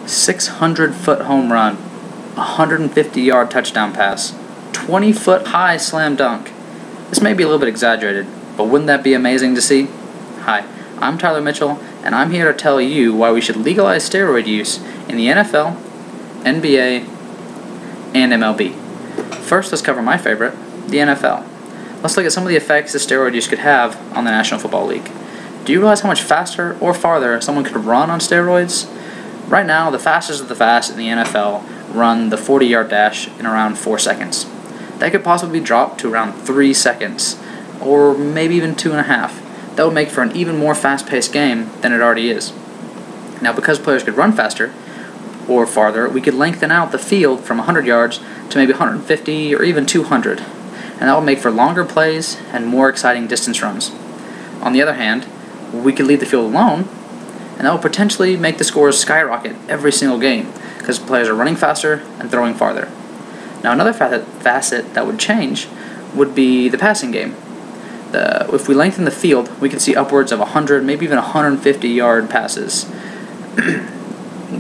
600-foot home run, 150-yard touchdown pass, 20-foot high slam dunk. This may be a little bit exaggerated, but wouldn't that be amazing to see? Hi, I'm Tyler Mitchell, and I'm here to tell you why we should legalize steroid use in the NFL, NBA, and MLB. First, let's cover my favorite, the NFL. Let's look at some of the effects that steroid use could have on the National Football League. Do you realize how much faster or farther someone could run on steroids? Right now, the fastest of the fast in the NFL run the 40-yard dash in around 4 seconds. That could possibly be dropped to around 3 seconds, or maybe even 2.5. That would make for an even more fast-paced game than it already is. Now, because players could run faster or farther, we could lengthen out the field from 100 yards to maybe 150 or even 200, and that would make for longer plays and more exciting distance runs. On the other hand, we could leave the field alone, and that will potentially make the scores skyrocket every single game because players are running faster and throwing farther. Now, another facet that would change would be the passing game. If we lengthen the field, we could see upwards of 100, maybe even 150-yard passes.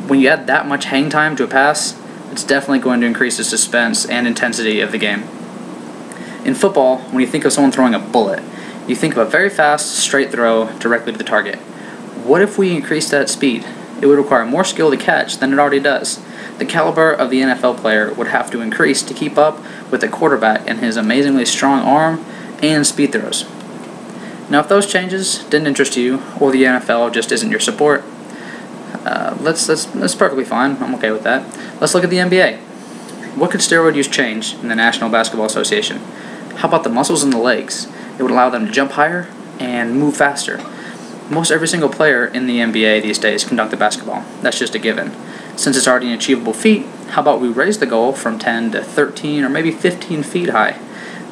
When you add that much hang time to a pass, it's definitely going to increase the suspense and intensity of the game. In football, when you think of someone throwing a bullet, you think of a very fast, straight throw directly to the target. What if we increase that speed? It would require more skill to catch than it already does. The caliber of the NFL player would have to increase to keep up with the quarterback and his amazingly strong arm and speed throws. Now, if those changes didn't interest you, or the NFL just isn't your support, that's perfectly fine. I'm okay with that. Let's look at the NBA. What could steroid use change in the National Basketball Association? How about the muscles in the legs? It would allow them to jump higher and move faster. Most every single player in the NBA these days can dunk the basketball. That's just a given. Since it's already an achievable feat, how about we raise the goal from 10 to 13 or maybe 15 feet high?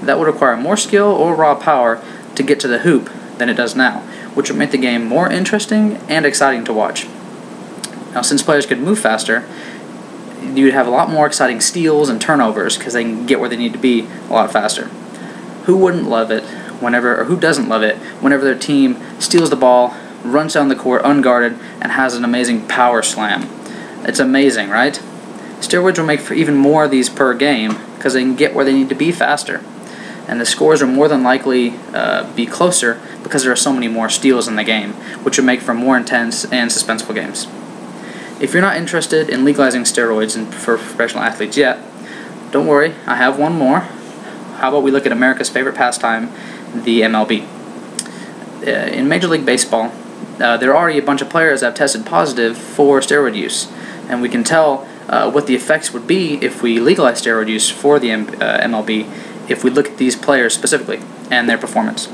That would require more skill or raw power to get to the hoop than it does now, which would make the game more interesting and exciting to watch. Now, since players could move faster, you'd have a lot more exciting steals and turnovers because they can get where they need to be a lot faster. Who wouldn't love it who doesn't love it whenever their team steals the ball, runs down the court unguarded, and has an amazing power slam? It's amazing, right? Steroids will make for even more of these per game because they can get where they need to be faster. And the scores will more than likely be closer because there are so many more steals in the game, which would make for more intense and suspenseful games. If you're not interested in legalizing steroids for professional athletes yet, don't worry, I have one more. How about we look at America's favorite pastime, the MLB. In Major League Baseball, there are already a bunch of players that have tested positive for steroid use, and we can tell what the effects would be if we legalize steroid use for the MLB if we look at these players specifically and their performance.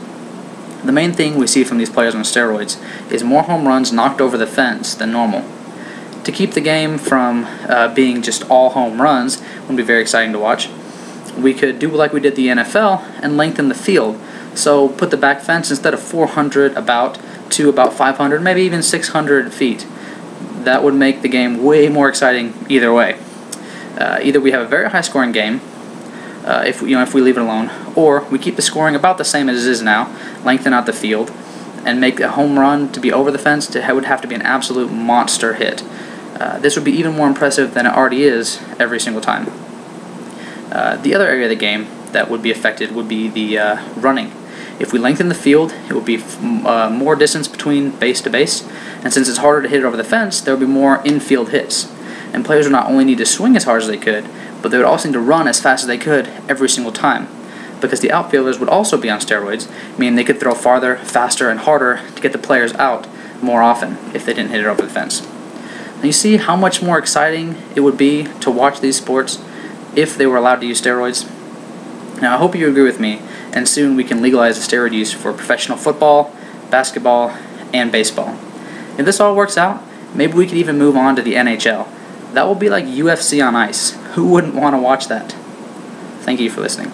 The main thing we see from these players on steroids is more home runs knocked over the fence than normal. To keep the game from being just all home runs would be very exciting to watch. We could do like we did the NFL and lengthen the field. So put the back fence instead of 400 to about 500, maybe even 600 feet. That would make the game way more exciting either way. Either we have a very high scoring game if we leave it alone, or we keep the scoring about the same as it is now, lengthen out the field, and make a home run to be over the fence would have to be an absolute monster hit. This would be even more impressive than it already is every single time. The other area of the game that would be affected would be the running. If we lengthen the field, it would be more distance between base to base, and since it's harder to hit it over the fence, there would be more infield hits. And players would not only need to swing as hard as they could, but they would also need to run as fast as they could every single time, because the outfielders would also be on steroids, meaning they could throw farther, faster, and harder to get the players out more often if they didn't hit it over the fence. Now you see how much more exciting it would be to watch these sports if they were allowed to use steroids? Now, I hope you agree with me, and soon we can legalize the steroid use for professional football, basketball, and baseball. If this all works out, maybe we could even move on to the NHL. That will be like UFC on ice. Who wouldn't want to watch that? Thank you for listening.